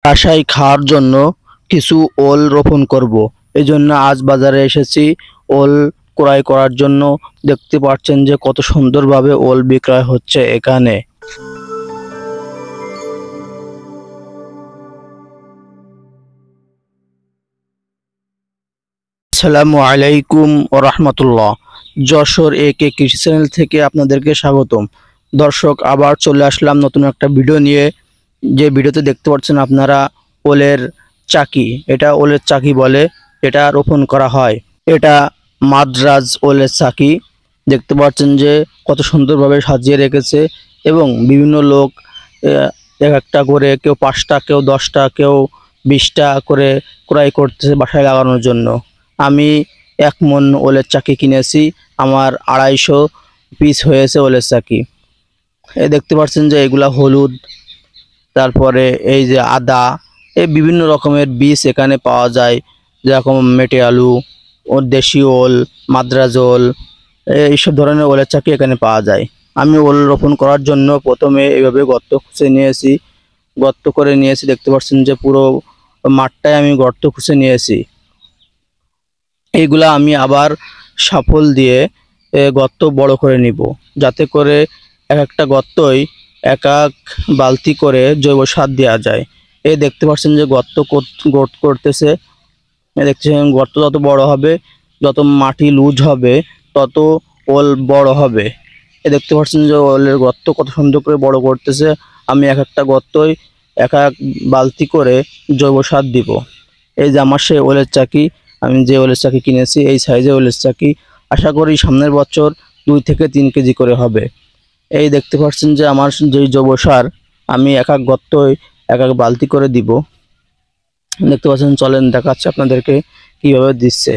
বাসায় খাওয়ার জন্য কিছু ওল রোপণ করব। এই জন্য আজ বাজারে এসেছি ওল ক্রয় করার জন্য। দেখতে পাচ্ছেন যে কত সুন্দরভাবে ওল বিক্রয় হচ্ছে এখানে। আসসালামু আলাইকুম ও রহমতুল্লাহ। যশোর একে কৃষি চ্যানেল থেকে আপনাদেরকে স্বাগতম। দর্শক, আবার চলে আসলাম নতুন একটা ভিডিও নিয়ে। যে ভিডিওতে দেখতে পাচ্ছেন আপনারা ওলের চাকি, এটা ওলের চাকি বলে, এটা রোপণ করা হয়। এটা মাদ্রাজ ওলের চাকি। দেখতে পাচ্ছেন যে কত সুন্দরভাবে সাজিয়ে রেখেছে এবং বিভিন্ন লোক এক একটা করে, কেউ 5টা, কেউ 10টা, কেউ 20টা করে ক্রয় করতেছে বাসায় লাগানোর জন্য। আমি 1 মণ ওলের চাকি কিনেছি, আমার 250 পিস হয়েছে ওলের চাকি। এই দেখতে পাচ্ছেন যে এগুলা হলুদ, তারপরে এই যে আদা, এই বিভিন্ন রকমের বীজ এখানে পাওয়া যায়, যেরকম মেটে আলু ও দেশি ওল, মাদ্রাজ ওল, এইসব ধরনের ওলের চাকি এখানে পাওয়া যায়। আমি ওল রোপণ করার জন্য প্রথমে এইভাবে গর্ত খুঁজে নিয়েছি। গর্ত করে নিয়েছি, দেখতে পাচ্ছেন যে পুরো মাঠটায় আমি গর্ত খুঁজে নিয়েছি। এইগুলা আমি আবার শাফল দিয়ে গর্ত বড় করে নিব, যাতে করে এক একটা গর্তই এক এক বালতি করে জৈব সার দেওয়া যায়। এই দেখতে পাচ্ছেন যে গর্ত করতেছে। দেখছেন গর্ত যত বড় হবে, যত মাটি লুজ হবে, তত ওল বড় হবে। এ দেখতে পাচ্ছেন যে ওলের গর্ত কত সুন্দর করে বড় করতেছে। আমি এক একটা গর্তই এক এক বালতি করে জৈব সার দিব। এই যে আমার সেই ওলের চাকি, আমি যে ওলের চাকি কিনেছি এই সাইজে ওলের চাকি। আশা করি সামনের বছর 2 থেকে 3 কেজি করে হবে। এই দেখতে পাচ্ছেন যে আমার যেই জৈব সার, আমি এক এক গর্তই এক এক বালতি করে দিব। দেখতে পাচ্ছেন, চলেন দেখাচ্ছি আপনাদেরকে কিভাবে দিচ্ছে।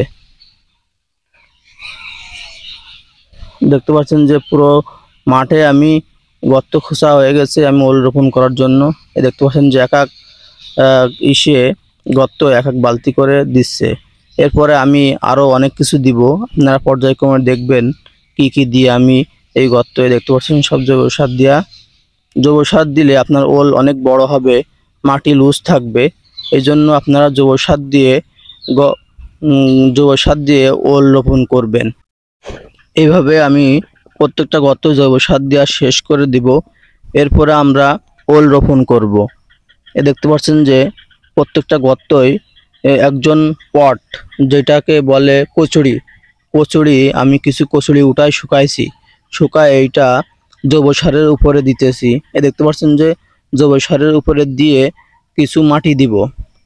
দেখতে পাচ্ছেন যে পুরো মাঠে আমি গর্ত খোঁচা হয়ে গেছে আমি ওল রোপণ করার জন্য। এই দেখতে পাচ্ছেন যে এক এক ইসে গর্ত এক এক বালতি করে দিচ্ছে। এরপরে আমি আরও অনেক কিছু দিব, আপনারা পর্যায়ক্রমে দেখবেন কি কি দিয়ে আমি এই গর্তে। দেখতে পাচ্ছেন সব জৈব সার দেওয়া। জৈব সার দিলে আপনার ওল অনেক বড় হবে, মাটি লুজ থাকবে। এই জন্য আপনারা জৈব সার দিয়ে ওল রোপণ করবেন। এইভাবে আমি প্রত্যেকটা গর্ত জৈব সার দেওয়া শেষ করে দিব। এরপরে আমরা ওল রোপণ করব। দেখতে পাচ্ছেন যে প্রত্যেকটা গর্তই একজন পট, যেটাকে বলে কচুরি। কচুরি আমি কিছু কচুরি উঠাই শুকাইছি, শুকায় এইটা জৈব সারের উপরে দিতেছি। দেখতে পাচ্ছেন যে জৈব সারের উপরে দিয়ে কিছু মাটি দিব,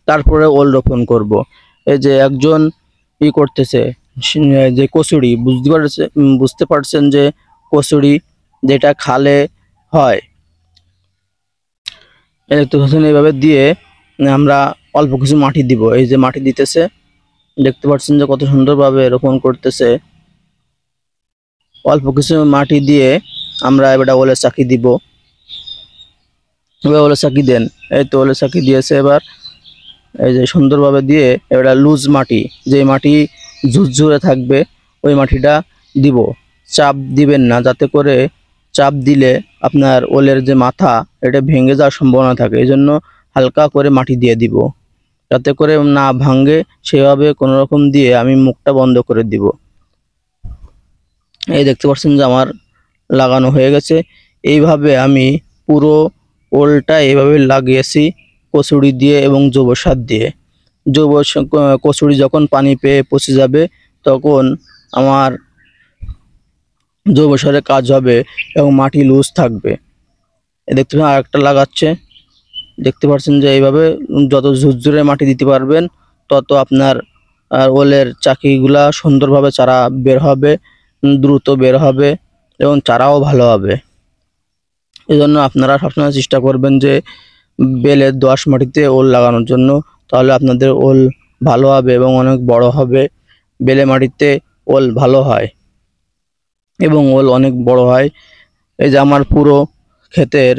তারপরে ওল রোপণ করব। এই যে একজন করতেছে যে কচুরি, বুঝতে পারছেন যে কচুরি যেটা খালে হয়। দেখতে পাচ্ছেন এইভাবে দিয়ে আমরা অল্প কিছু মাটি দিব। এই যে মাটি দিতেছে, দেখতে পাচ্ছেন যে কত সুন্দরভাবে রোপণ করতেছে। অল্প কিছু মাটি দিয়ে আমরা এবার ওলের চাকি দিব। এবার ওলের চাকি দেন, এই তো ওলের চাকি দিয়েছে। এবার এই যে সুন্দরভাবে দিয়ে এবার লুজ মাটি, যে মাটি ঝুরঝুরে থাকবে ওই মাটিটা দিব। চাপ দিবেন না, যাতে করে চাপ দিলে আপনার ওলের যে মাথা, এটা ভেঙে যাওয়ার সম্ভাবনা থাকে। এই জন্য হালকা করে মাটি দিয়ে দিব, যাতে করে না ভাঙে। সেভাবে কোনো রকম দিয়ে আমি মুখটা বন্ধ করে দিব। এই দেখতে পাচ্ছেন যে আমার লাগানো হয়ে গেছে। এইভাবে আমি পুরো ওলটা এইভাবে লাগিয়েছি কচুরি দিয়ে এবং জৈব সার দিয়ে। কচুরি যখন পানি পেয়ে পচে যাবে, তখন আমার জৈব সারের কাজ হবে এবং মাটি লুজ থাকবে। দেখতে পাচ্ছেন আরেকটা লাগাচ্ছে। দেখতে পাচ্ছেন যে এইভাবে যত ঝুরঝুরে মাটি দিতে পারবেন, তত আপনার ওলের চাকিগুলা সুন্দরভাবে চারা বের হবে, দ্রুত বের হবে এবং চারাও ভালো হবে। এই জন্য আপনারা সবসময় চেষ্টা করবেন যে বেলের দোআঁশ মাটিতে ওল লাগানোর জন্য, তাহলে আপনাদের ওল ভালো হবে এবং অনেক বড় হবে। বেলে মাটিতে ওল ভালো হয় এবং ওল অনেক বড় হয়। এই যে আমার পুরো ক্ষেতের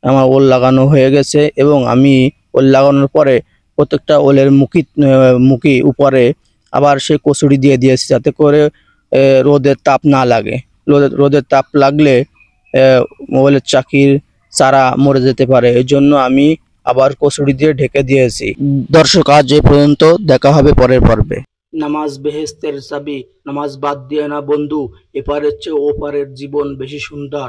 আমার ওল লাগানো হয়ে গেছে এবং আমি ওল লাগানোর পরে প্রত্যেকটা ওলের মুখি উপরে আবার সেই কচুরি দিয়ে দিয়েছি, যাতে করে রোদের তাপ না লাগে। রোদের তাপ লাগলে ওলের চাকির চারা মরে যেতে পারে। এই জন্য আমি আবার কচুরি দিয়ে ঢেকে দিয়েছি। দর্শক আজ এ পর্যন্ত, দেখা হবে পরের পর্বে। নামাজ বেহেশতের চাবি, নামাজ বাদ দিয়ে না বন্ধু, এপারের চেয়ে ওপারের জীবন বেশি সুন্দর।